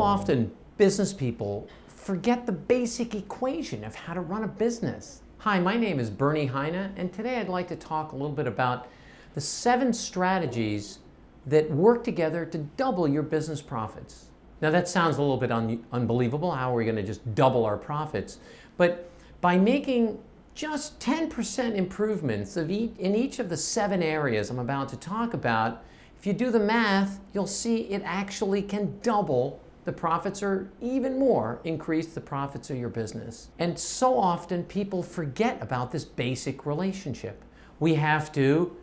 often business people forget the basic equation of how to run a business. Hi, my name is Bernie Heine, and today I'd like to talk a little bit about the 7 strategies that work together to double your business profits. Now that sounds a little bit unbelievable. How are we going to just double our profits? But by making just 10% improvements in each of the 7 areas I'm about to talk about, if you do the math, you'll see it actually can double the profits or even more increase the profits of your business. And so often people forget about this basic relationship. We have to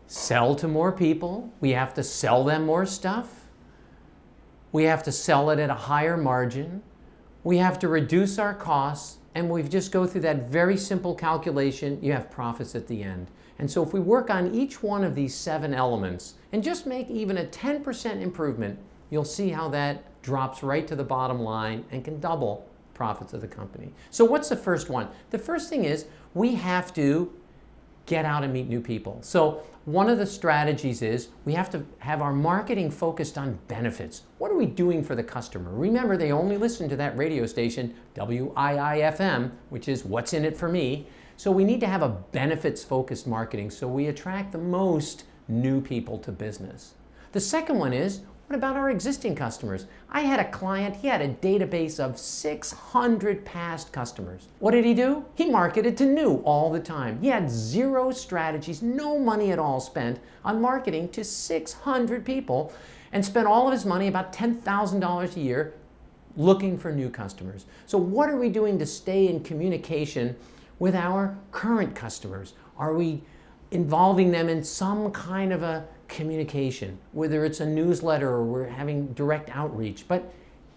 sell to more people. We have to sell them more stuff. We have to sell it at a higher margin. We have to reduce our costs. And we just go through that very simple calculation, you have profits at the end. And so if we work on each one of these 7 elements and just make even a 10% improvement, you'll see how that drops right to the bottom line and can double profits of the company. So what's the first one? The first thing is we have to get out and meet new people. So one of the strategies is we have to have our marketing focused on benefits. What are we doing for the customer? Remember, they only listen to that radio station, WIIFM, which is what's in it for me. So we need to have a benefits-focused marketing so we attract the most new people to business. The second one is, what about our existing customers? I had a client, he had a database of 600 past customers. What did he do? He marketed to new all the time. He had 0 strategies, no money at all spent on marketing to 600 people and spent all of his money, about $10,000 a year, looking for new customers. So what are we doing to stay in communication with our current customers? Are we involving them in some kind of a communication, whether it's a newsletter or we're having direct outreach, but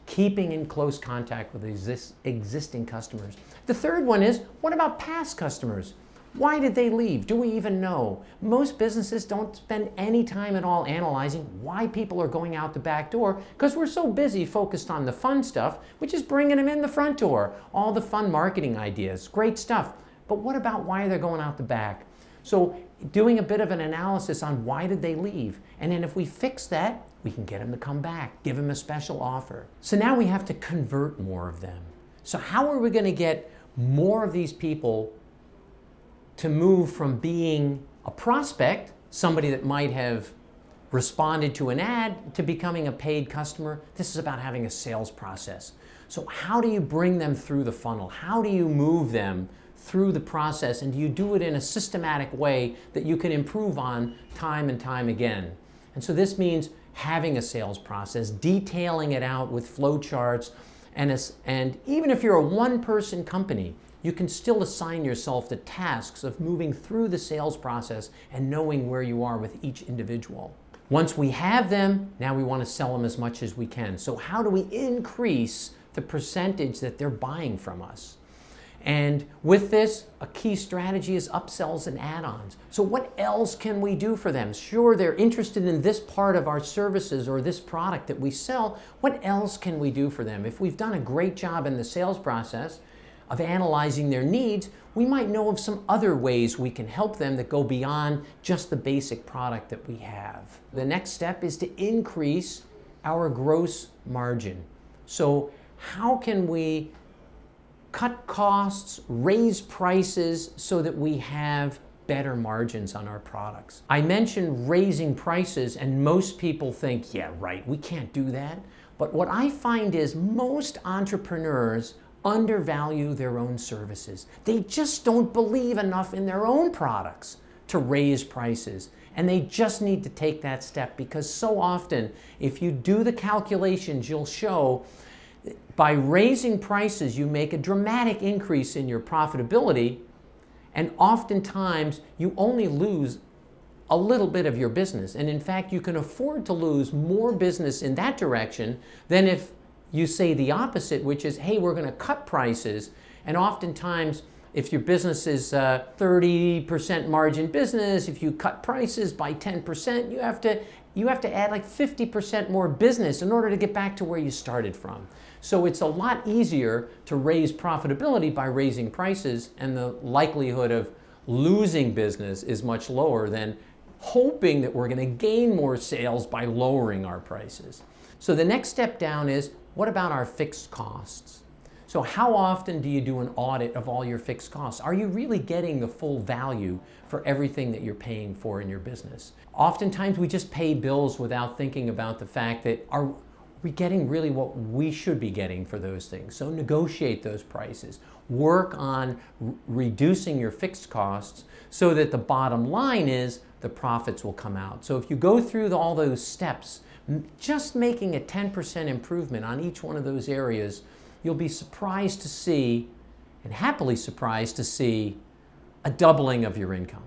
keeping in close contact with existing customers. The third one is, what about past customers? Why did they leave? Do we even know? Most businesses don't spend any time at all analyzing why people are going out the back door because we're so busy focused on the fun stuff, which is bringing them in the front door. All the fun marketing ideas, great stuff. But what about why they're going out the back? So doing a bit of an analysis on why did they leave, and then if we fix that, we can get them to come back, give them a special offer. So now we have to convert more of them. So how are we going to get more of these people to move from being a prospect, somebody that might have responded to an ad, to becoming a paid customer? This is about having a sales process. So how do you bring them through the funnel? How do you move them through the process, and do you do it in a systematic way that you can improve on time and time again? And so this means having a sales process, detailing it out with flow charts, and even if you're a one-person company, you can still assign yourself the tasks of moving through the sales process and knowing where you are with each individual. Once we have them, now we want to sell them as much as we can. So how do we increase the percentage that they're buying from us? And with this, a key strategy is upsells and add-ons. So what else can we do for them? Sure, they're interested in this part of our services or this product that we sell. What else can we do for them? If we've done a great job in the sales process of analyzing their needs, we might know of some other ways we can help them that go beyond just the basic product that we have. The next step is to increase our gross margin. So how can we cut costs, raise prices so that we have better margins on our products? I mentioned raising prices, and most people think, yeah, right, we can't do that. But what I find is most entrepreneurs undervalue their own services. They just don't believe enough in their own products to raise prices. And they just need to take that step, because so often, if you do the calculations, you'll show by raising prices, you make a dramatic increase in your profitability, and oftentimes you only lose a little bit of your business. And in fact, you can afford to lose more business in that direction than if you say the opposite, which is, hey, we're going to cut prices. And oftentimes, if your business is 30% margin business, if you cut prices by 10%, you have to add like 50% more business in order to get back to where you started from. So it's a lot easier to raise profitability by raising prices, and the likelihood of losing business is much lower than hoping that we're going to gain more sales by lowering our prices. So the next step down is, what about our fixed costs? So how often do you do an audit of all your fixed costs? Are you really getting the full value for everything that you're paying for in your business? Oftentimes we just pay bills without thinking about the fact that are we getting really what we should be getting for those things? So negotiate those prices. Work on reducing your fixed costs so that the bottom line is the profits will come out. So if you go through all those steps, just making a 10% improvement on each one of those areas, you'll be surprised to see, and happily surprised to see, a doubling of your income.